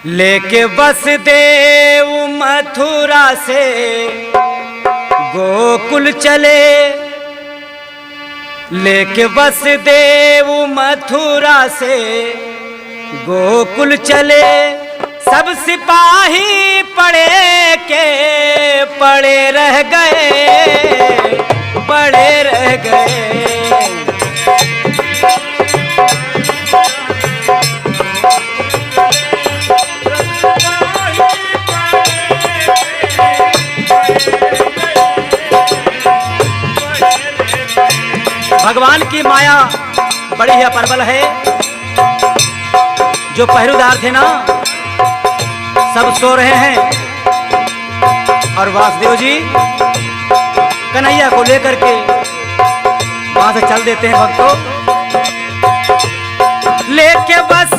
लेके वसुदेव मथुरा से गोकुल चले, लेके वसुदेव मथुरा से गोकुल चले। सब सिपाही पड़े के पड़े रह गए, पड़े रह गए। भगवान की माया बड़ी ही प्रबल है। जो पहरेदार थे ना सब सो रहे हैं और वासुदेव जी कन्हैया को लेकर के वहां से चल देते हैं भक्तों। लेके बस